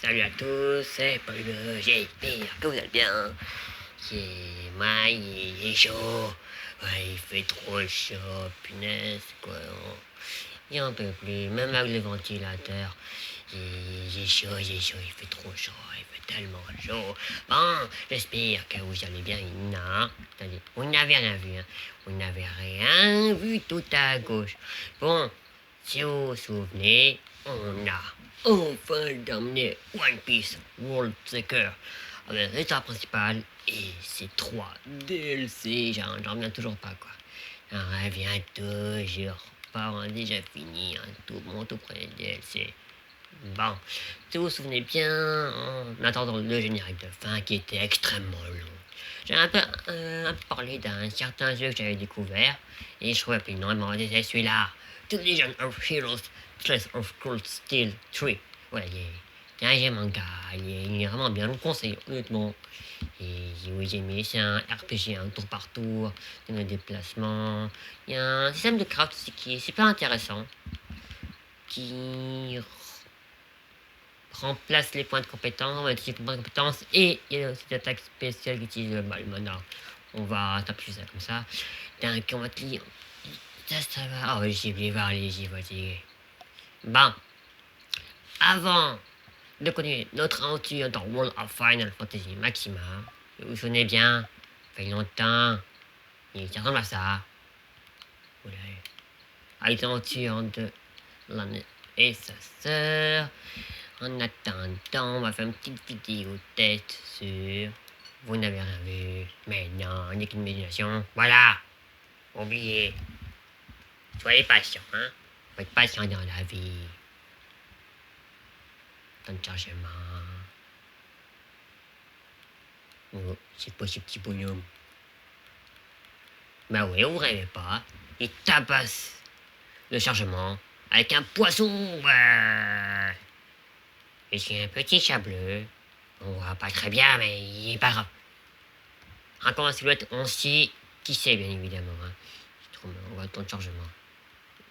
Salut à tous, c'est Paul, j'espère que vous allez bien. Moi, il est chaud. Ouais, il fait trop chaud, punaise, quoi. Il en peut plus, même avec le ventilateur. J'ai chaud, il fait trop chaud, il fait tellement chaud. Bon, j'espère que vous allez bien. Non, attendez, vous n'avez rien vu, hein. Vous n'avez rien vu tout à gauche. Bon, si vous vous souvenez, on a enfin terminé One Piece World Seeker avec l'histoire principale et ses 3 DLC. J'en reviens toujours pas, quoi. J'en reviens toujours pas. On a déjà fini mon tout premier DLC. Bon, si vous vous souvenez bien, en attendant le générique de fin qui était extrêmement long, j'ai un peu parlé d'un certain jeu que j'avais découvert et je trouvais plus énormément c'est celui-là. The Legend of Heroes, Trace of Cold Steel 3. Ouais, il y a un jeu manga, il est vraiment bien, je vous conseille, honnêtement. Et oui, j'ai aimé, c'est un RPG, un tour par tour, des déplacements. Il y a un système de craft aussi qui est super intéressant, qui remplace les points de compétence, et il y a aussi des attaques spéciales qui utilisent le mana. On va taper ça comme ça. D'un combat de lire. Ça va. Ah oui, j'y vais, allez-y, vas-y. Bon, avant de continuer notre aventure dans World of Final Fantasy Maxima, vous vous souvenez bien, ça fait longtemps, il ressemble à ça. Voilà. Avec l'aventure de l'année et sa sœur. En attendant, on va faire une petite vidéo test sur... Vous n'avez rien vu. Mais non, il n'y a qu'une imagination. Voilà. Oubliez. Soyez patient, hein. Faut être patient dans la vie. Temps de chargement. Oh, c'est pas ce petit bonhomme. Bah oui, vous rêvez pas. Il tabasse le chargement avec un poisson. Ouais. Et c'est un petit chat bleu. On voit pas très bien, mais il est pas grave. Encore la silhouette, on sait qui c'est, bien évidemment. Hein. On voit le temps de chargement.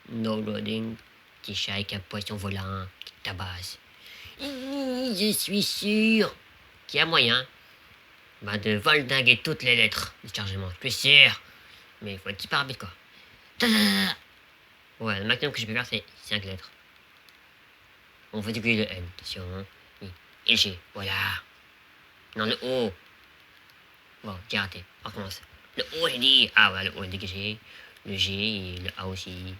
No loading, petit chat avec un poisson volant qui tabasse. Je suis sûr qu'il y a moyen de voldinguer toutes les lettres du chargement. Je suis sûr. Mais il faut être super rapide, quoi. Ouais, le maximum que je peux faire, c'est 5 lettres. On va décoller le N, attention. Et le G, voilà. Non, le O. Bon, j'ai raté. On recommence. Le O, j'ai dit. Ah ouais, le O est dégagé. Le G et le A aussi.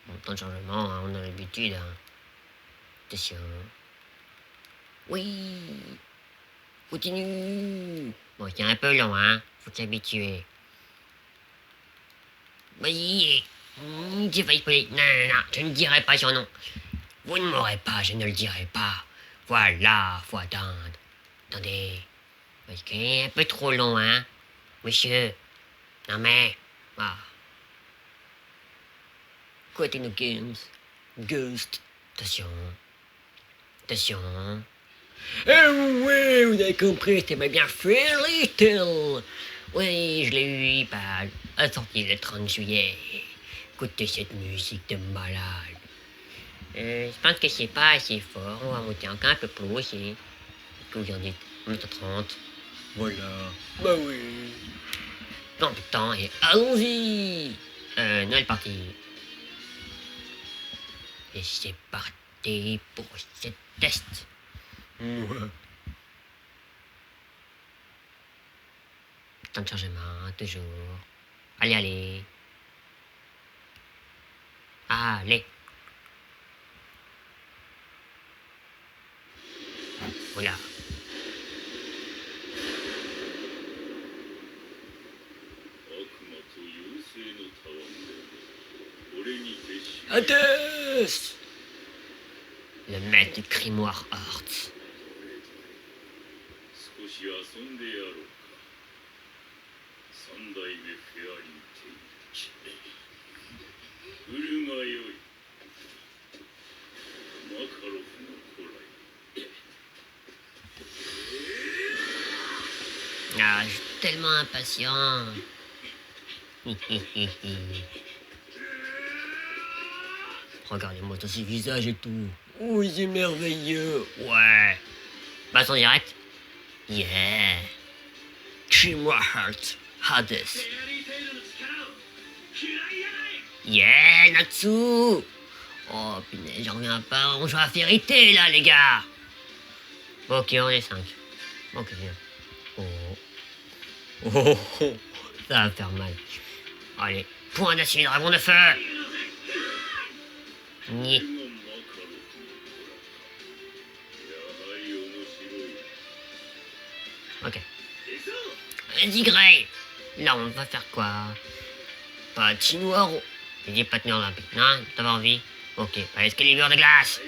Bon, temps de changement, hein, on a l'habitude. Hein. Attention. Oui. Continue. Bon, c'est un peu long, hein. Faut s'habituer. Vas-y. J'ai failli spoiler. Non, non, non, je ne dirai pas son nom. Vous ne m'aurez pas, je ne le dirai pas. Voilà, faut attendre. Attendez. Parce qu'il est un peu trop long, hein. Monsieur. Non mais. Ah. Côté nos games. Ghost. Attention. Attention. Ah oui, vous avez compris, c'était bien fait, Little. Oui, je l'ai eu, à sortie le 30 juillet. Écoutez cette musique de malade. Je pense que c'est pas assez fort, on va monter encore un peu plus aussi. Que vous en dites, on met à 30. Voilà. Bah oui. Dans le temps et allons-y. Noël parti. Et c'est parti pour ce test. Ouais. Temps de chargement, toujours. Allez, allez. Allez. Voilà. Hades! Le maître du grimoire Hearts. Ah, je suis tellement impatient. Regardez-moi dans ses visages et tout. Oui, c'est merveilleux. Ouais. Baston direct. Yeah. Shimura Heart. Hades. Yeah, Natsu. Oh punaise, j'en reviens pas. On joue à vérité là, les gars. Ok, on est 5. Ok, bien. Oh. Oh, oh. Ça va faire mal. Allez, point d'acier, dragon de feu. Ni. Ok. Vas-y, Grey. Là, on va faire quoi? Patinoire. J'ai dit patinoire olympique. Non, t'as pas envie? Ok, escalibur de glace.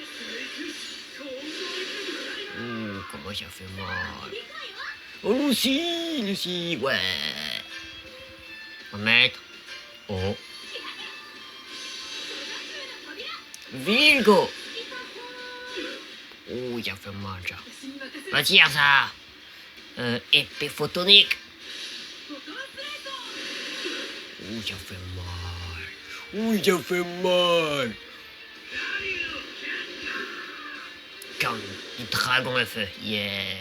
Ouh, comment ça fait mal. Oh, Lucie, Lucie, ouais. Remettre. Oh. Vilgo. Ouh, ça fait mal, ça. Vas-y, ça. Épée photonique. Ouh, ça fait mal. Ouh, ça fait mal. Comme du dragon à feu, yeah.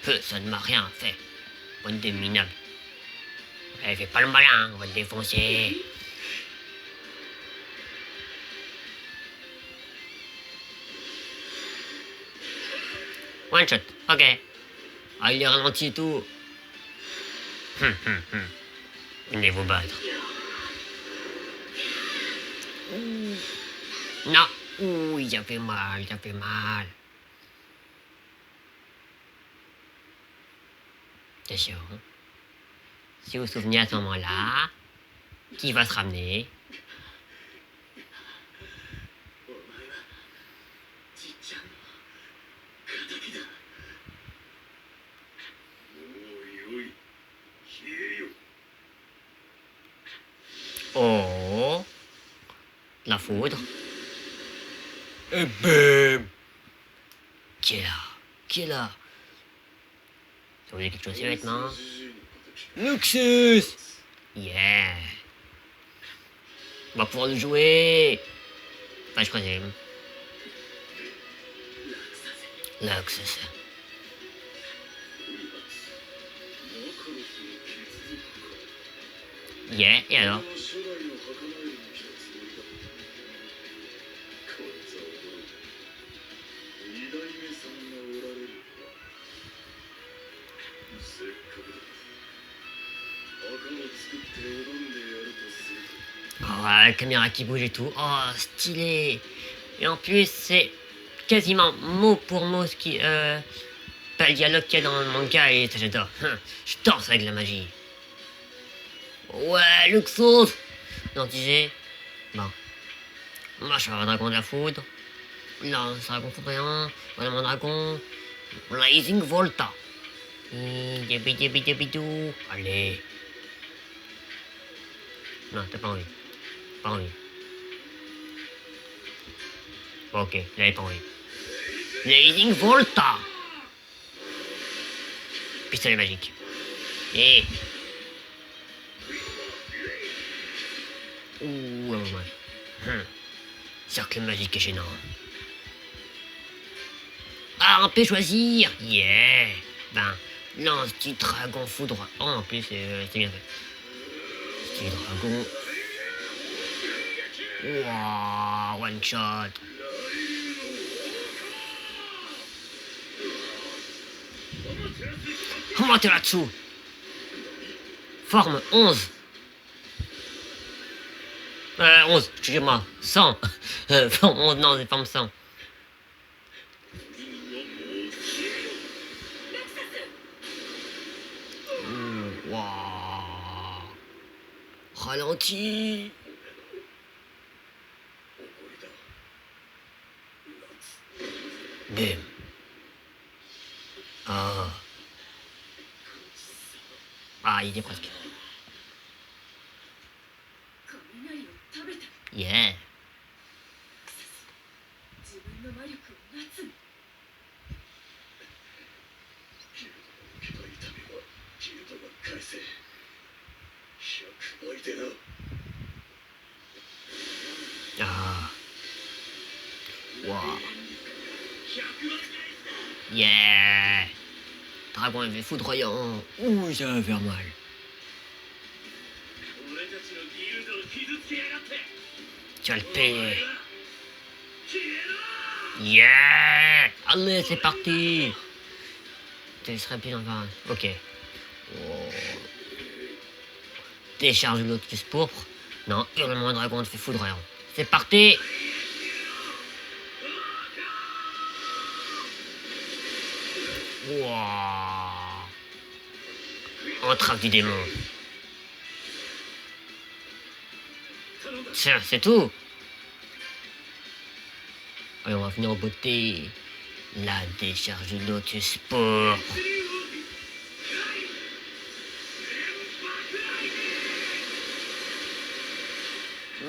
Feu, ça ne m'a rien fait. Bonne de minable. Elle fait pas le malin, on va te défoncer. One shot, ok. Ah, il est ralenti et tout. Venez vous battre. Ouh. Non. Ouh, ça fait mal, ça fait mal. Attention. Si vous vous souvenez à ce moment-là, qui va se ramener? Oh, la foudre. Et bam. Qui est là? Qui est là? Ça vous dit quelque chose maintenant? Luxus. Yeah. On va pouvoir le jouer. Enfin, je crois que c'est... Luxus. Yeah, et alors? Oh, la caméra qui bouge et tout. Oh, stylé. Et en plus, c'est quasiment mot pour mot ce qui... pas le dialogue qu'il y a dans le manga et ça j'adore. Je danse avec la magie. Ouais, Luxus. Non, tu disais... Bon. Moi, je suis un dragon de la foudre. Là, c'est un dragon foudréant. Voilà mon dragon. Blazing Volta. Bidou. Allez. Non, t'as pas envie. Pas envie. Ok, j'avais pas envie. Blazing Volta. Pistolet magique. Et... Ouh, ouais. Cercle magique et gênant. Ah, on peut choisir. Yeah. Ben, lance du dragon foudre. Oh, en plus, c'est bien fait. Du dragon. Wow, one shot. Remontez là-dessous. Forme 11. 11, excusez-moi. 100. Forme 11, non, c'est forme 100. Wow. Ralenti. Bim. Ah. Ah, il est presque. Yeah. Ah. Waouh. Yeah. Dragon effet foudroyant. Ouh, ça va faire mal. Tu vas le payer. Yeah. Allez, c'est parti. Tu serais plus encore. Ok. Oh. Décharge Lotus pourpre. Non, hurlement dragon effet foudroyant. C'est parti. Wow. Entrave du démon. Tiens, c'est tout. Allez, on va finir en beauté. La décharge du Lotus pourpre.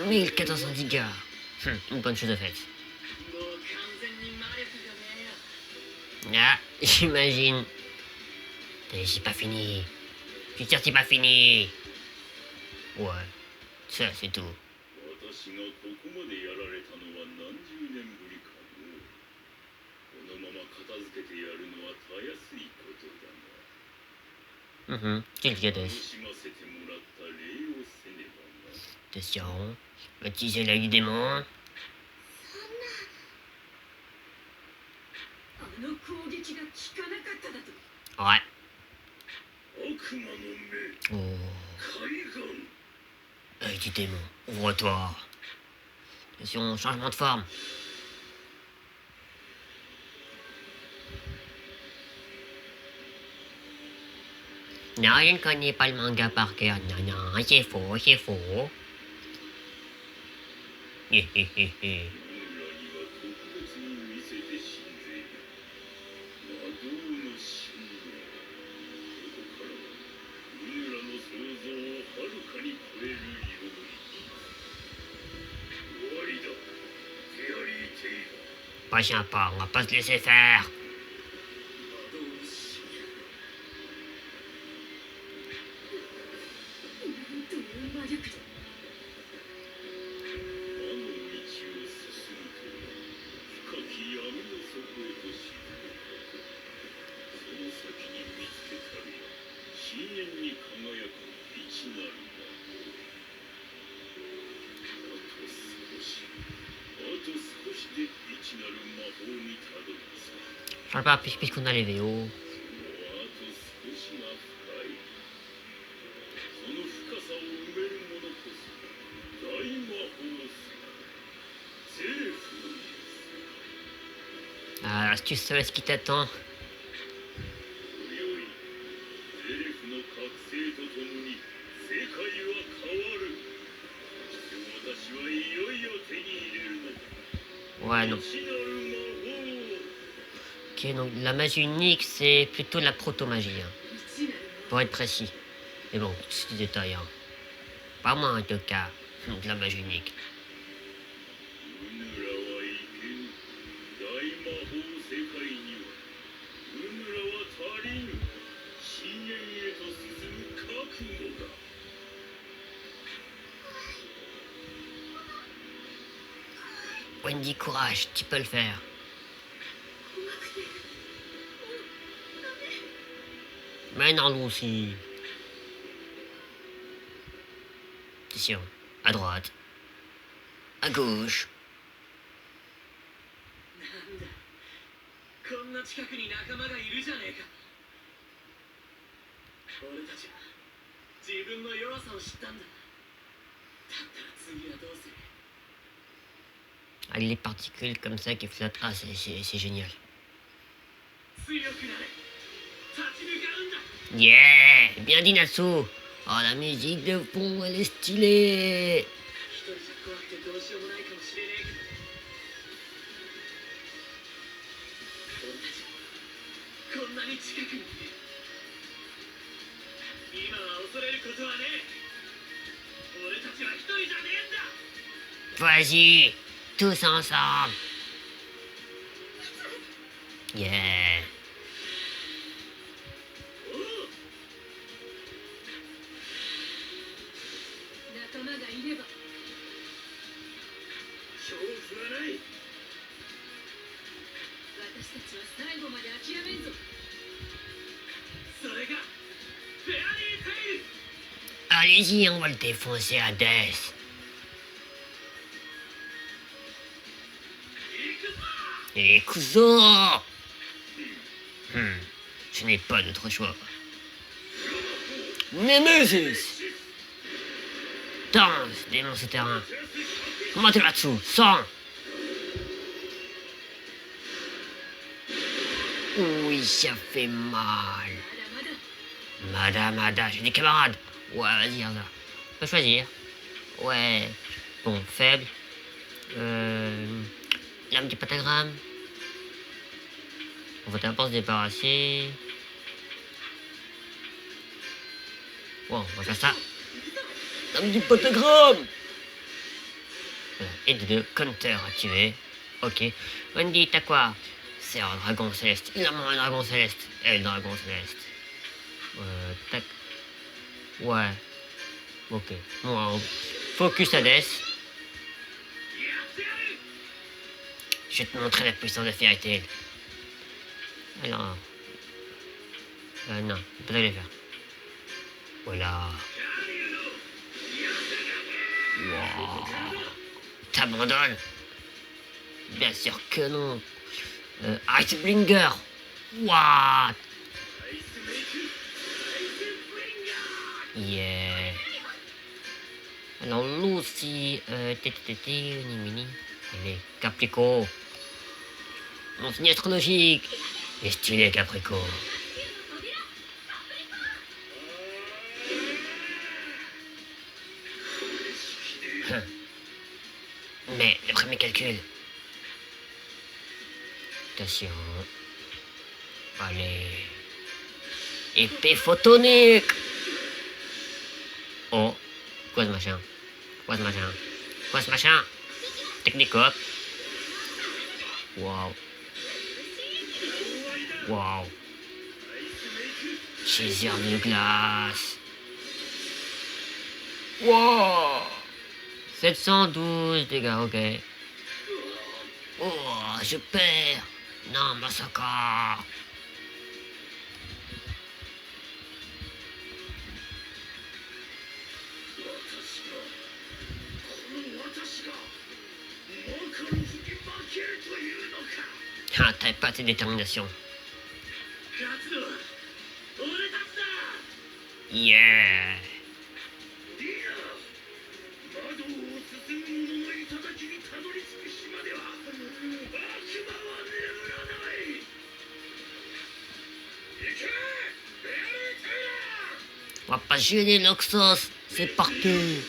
1410 gars. Une bonne chose de faite. Ah, j'imagine. Mais c'est pas fini. Putain, c'est pas fini. Ouais, ça c'est tout. Quel gadès. Attention, utiliser l'œil du démon. Ouais. Oh. Œil du démon, ouvre-toi. Attention, changement de forme. Non, je ne connais pas le manga par cœur. Non, non, c'est faux, c'est faux. Hé hé hé hé. Pas sympa, on va pas se laisser faire. Je parle pas puisqu'on a les VO. Ah, si tu savais ce qui t'attend. Ouais, non. Ok, donc la magie unique, c'est plutôt la proto-magie, hein, pour être précis. Mais bon, c'est des détails, hein. Pas moi en tout cas, de la magie unique. Wendy, courage, tu peux le faire. Mais non, Lucy. Attention, à droite, à gauche. Ah, les particules comme ça qui flottent, ah, c'est génial. Yeah, bien dit Natsu. Oh, la musique de fond, elle est stylée. Vas-y, tous ensemble. Yeah. Allez-y, on va le défoncer à death. Et Kuzo. Je n'ai pas d'autre choix. Nemesis. Danse, démon souterrain. Materasu, 100. Oui, ça fait mal. Mada, j'ai des camarades. Ouais, vas-y, regarde. On peut choisir. Ouais. Bon, faible. Lame du pentagramme. On va d'abord se débarrasser. Bon, on va faire ça. Lame du pentagramme. Et de counter activé. Ok. Wendy, t'as quoi? C'est un dragon céleste. Il a un dragon céleste. Et le dragon céleste. Tac. Ouais. Ok. Bon, focus à death. Je vais te montrer la puissance de Fairy Tail. Alors. Non, c'est pas ça que je vais faire. Voilà. Wow. T'abandonnes? Bien sûr que non. Icebringer. What? Yeah. Alors Lucy, Mini. Allez, Caprico. Mon signe astrologique. Et stylé Caprico. Mais d'après mes calculs. Attention. Allez. Épée photonique. Oh. Quoi ce machin? Quoi ce machin? Quoi ce machin? Technicop. Wow. Wow. Chaser de glace. Wow. 712 dégâts, ok. Oh, je perds. Non, Masaka. Ah, t'avais pas assez de détermination. Yeah. On va pas gêner l'Oxos, c'est parti.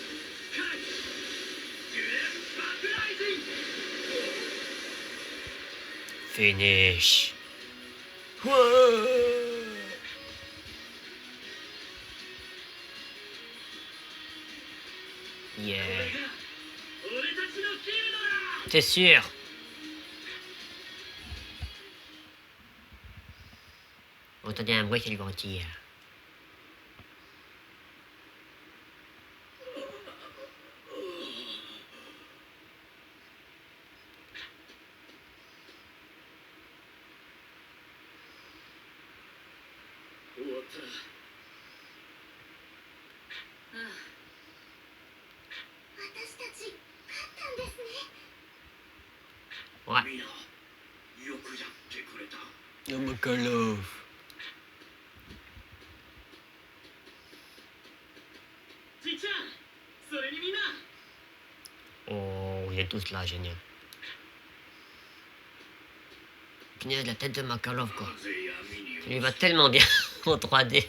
Finish. Ouais. Yeah. C'est sûr. On entendait un bruit, c'est le ventil. Ouais. Yamakalov. Oh, il est tous là, génial. Punaise, la tête de Makalov, quoi. Ça lui va tellement bien en 3D.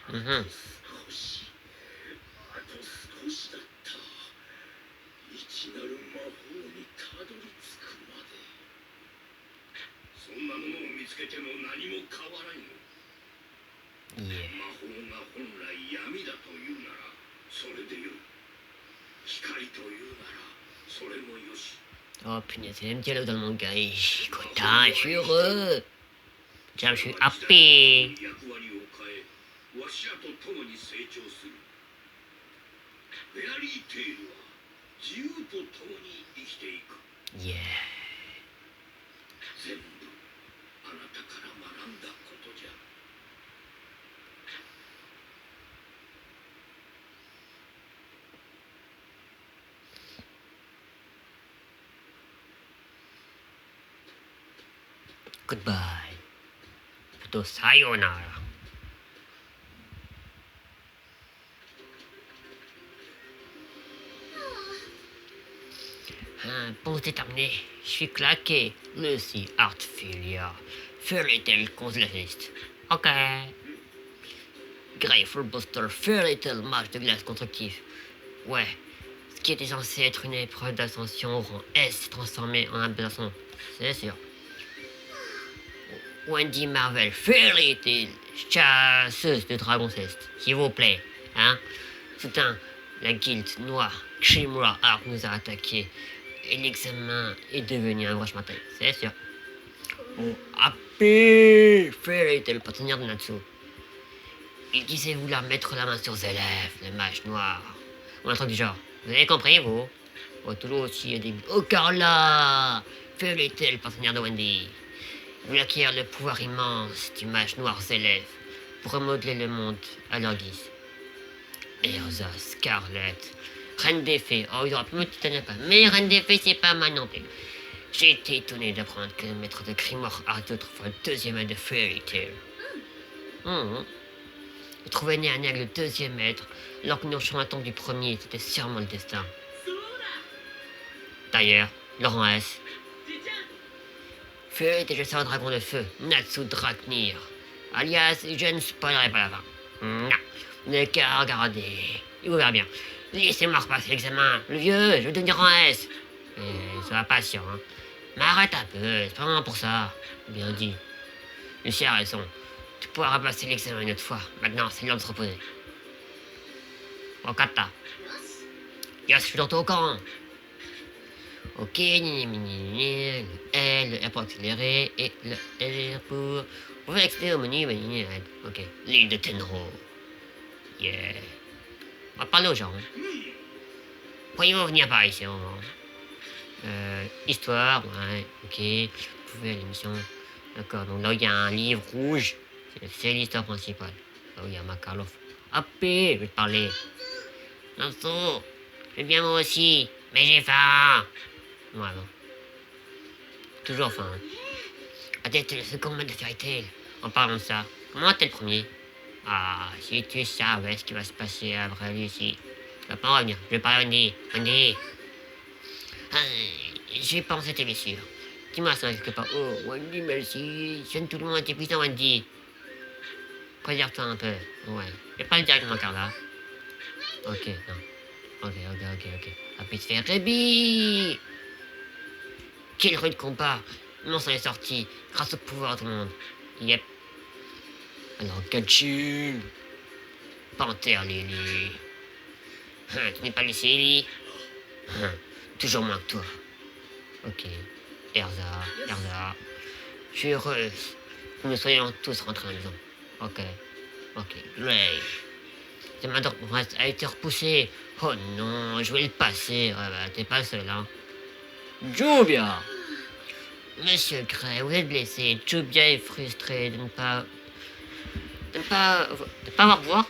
Mhm. Yeah. Oh punaise, c'est le même dialogue dans le manga. Et je suis content, je suis heureux. Tiens, je suis happy. Yeah. Goodbye. Plutôt sayonara. Bon, c'est terminé. Je suis claqué. Lucy, Artfilia. Fairy Tail Consolist. Ok. Grey, Full Booster, Fairy Tail, match de glace constructif. Ouais. Ce qui était censé être une épreuve d'ascension au rang S s'est transformé en un basson. C'est sûr. Wendy Marvel, Fairy Tail, chasseuse de Dragon Cest. S'il vous plaît. Hein. Soudain, la guilde noire, Shimura Arc nous a attaqués. Et l'examen est devenu un vrai chemin. C'est sûr. Oh, Happy Fairy Tail, le partenaire de Natsu. Il disait vouloir mettre la main sur Zelef, le mage noir. Ou un truc du genre. Vous avez compris, vous? Au Toulouse aussi, il y a des... Oh, Carla Fairy Tail, le partenaire de Wendy. Il voulait acquérir le pouvoir immense du mage noir Zelef pour remodeler le monde à leur guise. Erza, Scarlett, Reine des Fées. Oh, il aura plus de pas. Mais Reine des Fées, c'est pas mal non plus. J'ai été étonné d'apprendre que le maître de Grimoire a autrefois le deuxième maître de Fairy Tail. Il trouvait né à nez avec le deuxième maître, alors que nous charlatans du premier, c'était sûrement le destin. D'ailleurs, Laurent S. Fairy Tail, je sers un dragon de feu, Natsu Draknir. Alias, je ne spoilerai pas la fin. Non, ne qu'à regarder. Il vous verra bien. Laissez-moi repasser l'examen. Le vieux, je veux devenir en S. Sois patient, hein. Mais arrête un peu, c'est pas vraiment pour ça. Bien dit. Lucie a raison. Tu pourras repasser l'examen une autre fois. Maintenant, c'est l'heure de se reposer. Okata. Yes, je suis dans ton camp. Ok, le L, le R pour accélérer, et le L pour... Vous pouvez accéder au menu, ok. L'île de Tenro. Yeah. On va parler aux gens. Pourriez-vous venir par ici, histoire, ouais, ok. Vous pouvez à l'émission. D'accord, donc là il y a un livre rouge. C'est l'histoire principale. Là où il y a Makarov. Hop, je vais te parler. Lanceau, je vais bien moi aussi, mais j'ai faim. Voilà. Toujours faim. Adepte le second mode de Fairy Tail. En parlant de ça, comment t'es le premier? Ah, si tu savais ce qui va se passer après lui ici. Tu vas pas en revenir. Je vais parler à Wendy. Wendy. J'ai pensé, t'es bien sûr. Dis-moi ça quelque part. Oh, Wendy, merci. Je viens tout le monde, t'es puissant, Wendy. Préserve-toi un peu. Ouais. Je vais pas le directement, Carla. Ok, non. Ok. Après, se faire Rébi. Quel rude combat. Non, ça est sorti. Grâce au pouvoir de tout le monde. Yep. Alors, Kachul. Panthère Lily. Tu n'es pas laissé, Lily. Toujours moins que toi. Ok. Erza. Je suis heureuse que nous soyons tous rentrés à la maison. Ok. Grey. Cette main a été repoussée. Oh non, je vais le passer. T'es pas le seul, hein. Jubia. Monsieur Grey, vous êtes blessé. Jubia est frustré de ne pas avoir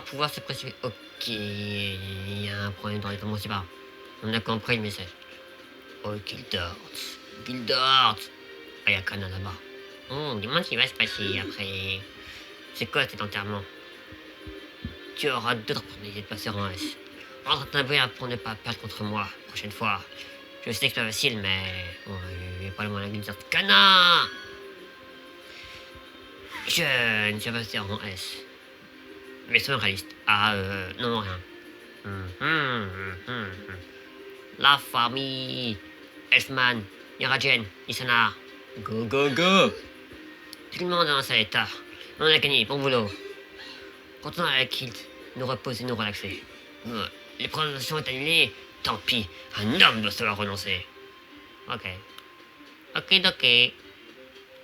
pouvoir se précipiter. Ok, il y a un problème dans les temps, c'est pas. On a compris le message. Oh, Gildort. Ah, il y a Kana là-bas. Dis-moi ce qui va se passer après. C'est quoi cet enterrement? Tu auras d'autres opportunités de passer en S. Prends ta brillante pour ne pas perdre contre moi, prochaine fois. Je sais que c'est pas facile, mais... il n'y a pas le moyen de dire Kana. Je ne suis pas passé en S. Mais soyons réalistes. Non, rien. La famille. Elfman, Yarajen, Isana. Go. Tout le monde est dans cet état. On a gagné, bon boulot. Retournons à la guilde. nous reposer, nous relaxer. Les présentations est annulée. Tant pis, un homme doit savoir renoncer. Ok. Ok, ok.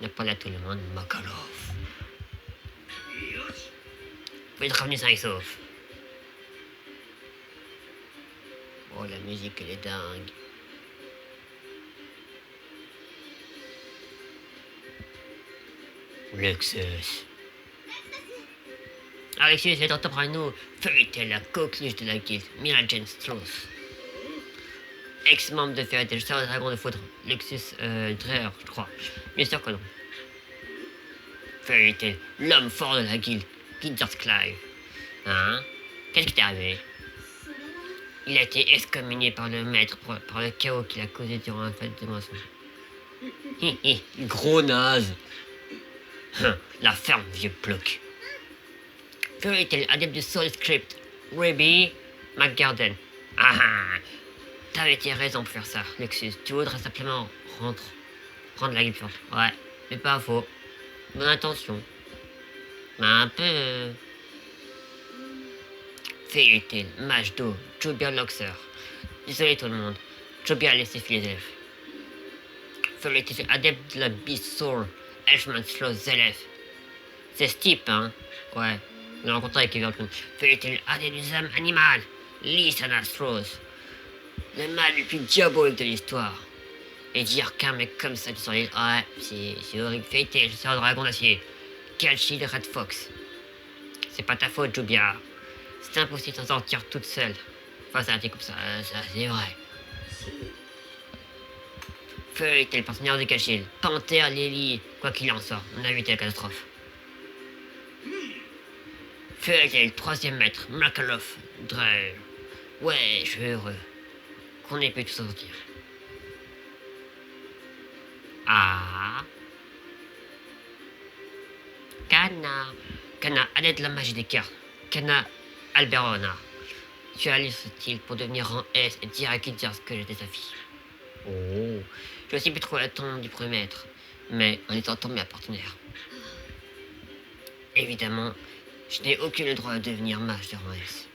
Ne pas là tout le monde, Makarov. Vous êtes revenu sain et sauf. Oh, la musique, elle est dingue. Lexus. Alexis est en temps nous. Fairy la coqueluche de la guilde, Mira Jane Strauss. Ex-membre de Fairy Tail, sœur dragon de foudre. Lexus Dreher, je crois. Bien sûr que non. Fairy Tail, l'homme fort de la guilde, Gideon's Clive. Hein? Qu'est-ce qui t'est arrivé? Il a été excommunié par le maître par le chaos qu'il a causé durant la fête de moisson. Gros naze. La ferme, vieux plouc. Fairy Tail, adepte du Soul Script. Ruby McGarden. Ah, t'avais été raison pour faire ça, Lexus. Tu voudrais simplement prendre la guilde forte. Ouais, mais pas faux. Bonne intention. Mais un peu... Fairy Tail, mage d'eau, Jobia Loxer. Désolé tout le monde. Jobia a laissé filer les élèves. Fairy Tail, adepte de la Beast Soul. Elfman Slow Zelef. C'est ce type, hein. Ouais. On l'a rencontré avec Everton. Fairy Tail, adepte des âmes animales. Lysana Strauss. Le mal le plus diabolique de l'histoire. Et dire qu'un mec comme ça, tu sens les... Ouais, c'est horrible. Fairy Tail, c'est un dragon d'acier. Calchi le Red Fox. C'est pas ta faute, Jobia. C'est impossible de s'en sortir toute seule. Face à un truc comme ça, c'est vrai. Feuille, t'es le partenaire de Cachil. Panthère, Lily, quoi qu'il en soit, on a évité la catastrophe. Feuille, t'es le troisième maître, Makarov, Dreher. Ouais, je suis heureux qu'on ait pu tout s'en sortir. Ah. Kana, adepte de la magie des cartes. Kana Alberona. Tu as lu ce style pour devenir rang S et dire à Gideon que j'étais sa fille. Oh. Je aussi pu trouver la tombe du premier maître, mais en étant tombé à partenaire. Évidemment, je n'ai aucun droit de devenir mage de rang S.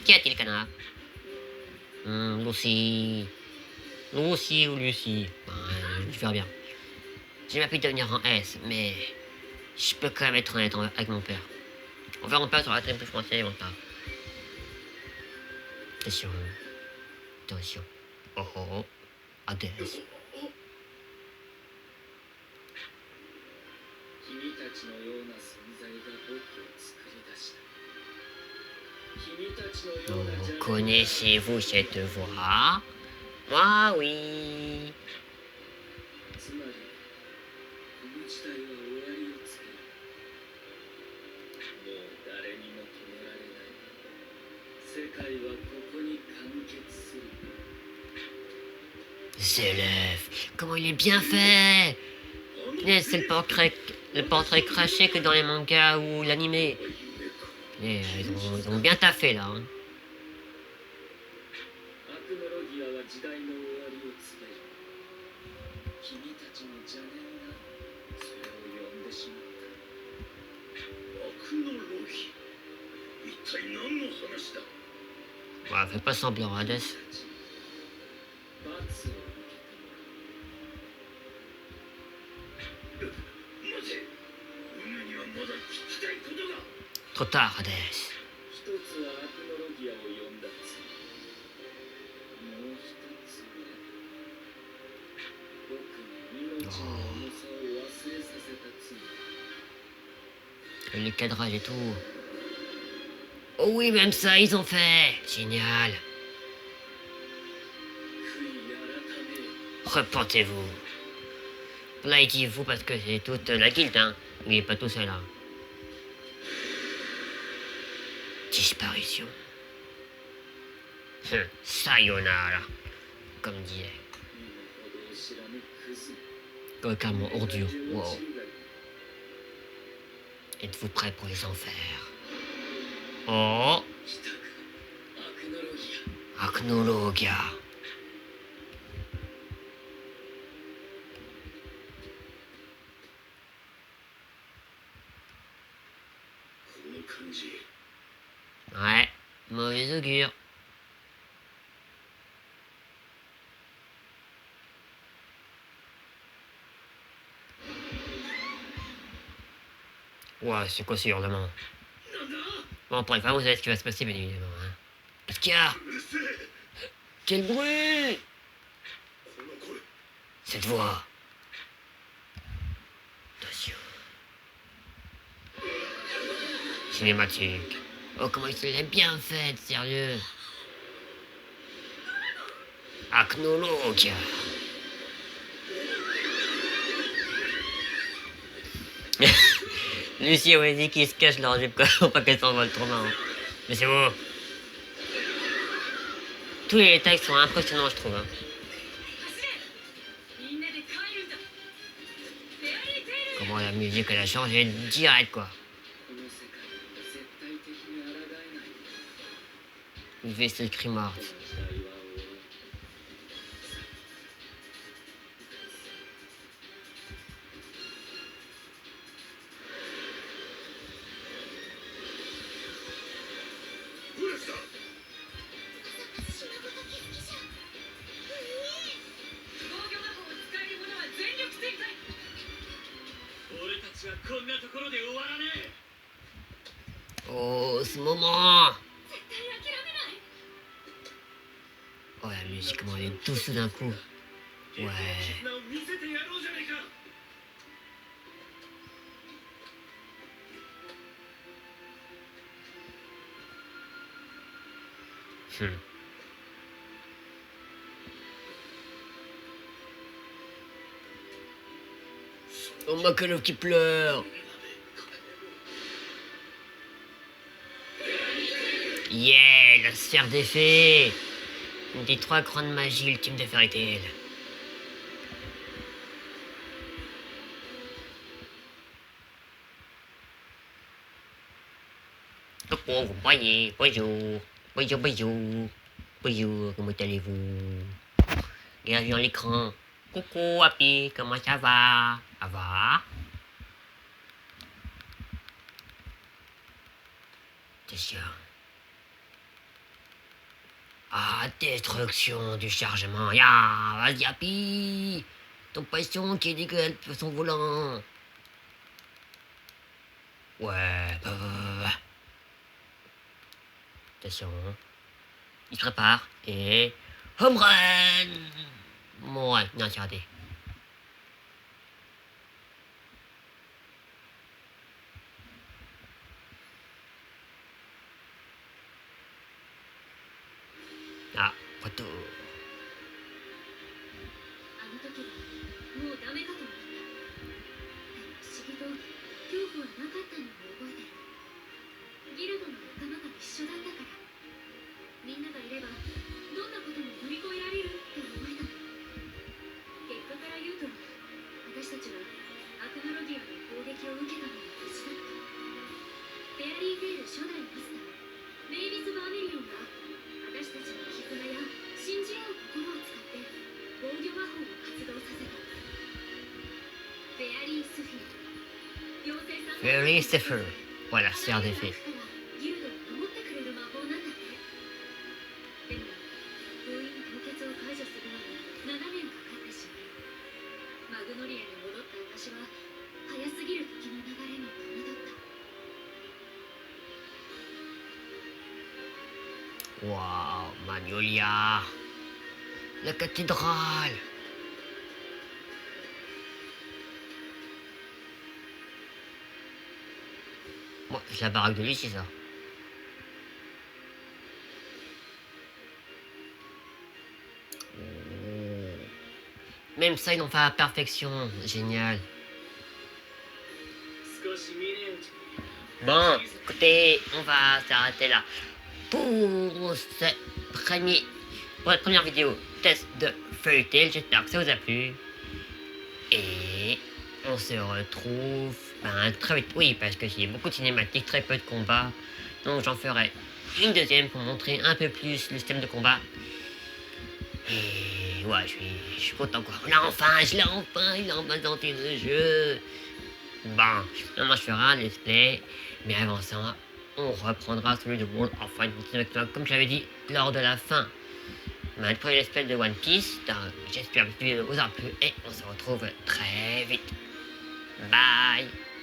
Qu'y a-t-il, Kana? Lucy. Lucy ou Lucy. Je verrai bien. J'ai pas pu devenir rang S, mais je peux quand même être honnête avec mon père. On verra mon père sur la télé plus français, mon père. Attention. Attention. Oh oh oh. Adès. Oh, connaissez-vous cette voix? Moi, oui. Zélève, comment il est bien fait! C'est le portrait craché que dans les mangas ou l'animé. Ils ont bien taffé là. Hein. Ouais, fais pas semblant, Hades. Trop tard, Hades. Le cadrage et tout. Oh oui, même ça, ils ont fait. Génial. Repentez-vous. Là, il dit vous parce que c'est toute la guilde, hein. Il n'est pas tout seul, hein. Disparition. Sayonara, comme disait. Carrément ordure. Wow. Êtes-vous prêts pour les enfers? Oh. Acnologia. Ouais, mauvais augure. Ouah, c'est quoi ce hurlement? Bon, pour une fois, vous savez ce qui va se passer, bien évidemment. Hein. Qu'est-ce qu'il y a? Quel bruit! Cette voix. Attention. Cinématique. Oh, comment il se l'a bien faite, sérieux. Acnologue. Lucie et Wendy qui se cachent leur jupe pour pas qu'elle s'envole trop marrant. Mais c'est beau. Tous les détails sont impressionnants, je trouve. Hein. Comment la musique elle a changé direct quoi. Vessel Crimart. Oh, ce moment! Oh, la musique, comment elle est douce d'un coup. Ouais. Oh, Makalov qui pleure! Yeah, la sphère d'effet! Une des 3 grandes magies ultimes de Fairy Tail. Coucou, vous voyez, bonjour, bonjour, bonjour, bonjour, comment allez-vous? Regardez dans l'écran. Coucou, Happy, comment ça va? Ça va? Attention. Ah, destruction du chargement. Ya, vas-y, Happy. Ton passion qui est dégueulasse sur son volant. Ouais, bah. Attention. Il se prépare et... Home run! Ouais, non, c'est raté. Ah, photo. Fairy Zephyr. Voilà, sphère d'effet. Waouh, Magnolia. La cathédrale. Bon, c'est la baraque de Lucie, ça. Même ça, ils l'ont fait à la perfection. Génial. Bon, écoutez, on va s'arrêter là. Pour cette première vidéo test de Fairy Tail, j'espère que ça vous a plu. Et on se retrouve très vite. Oui, parce que j'ai beaucoup de cinématiques, très peu de combats. Donc j'en ferai une deuxième pour montrer un peu plus le système de combat. Et ouais, je suis content quoi. Il a enfin tenté le jeu. Bon, maintenant je ferai un let's play. Mais avant ça, on reprendra celui de World of Fighting comme j'avais dit lors de la fin. Maintenant, l'espèce de One Piece. J'espère que cette vidéo vous a plu et on se retrouve très vite. Bye.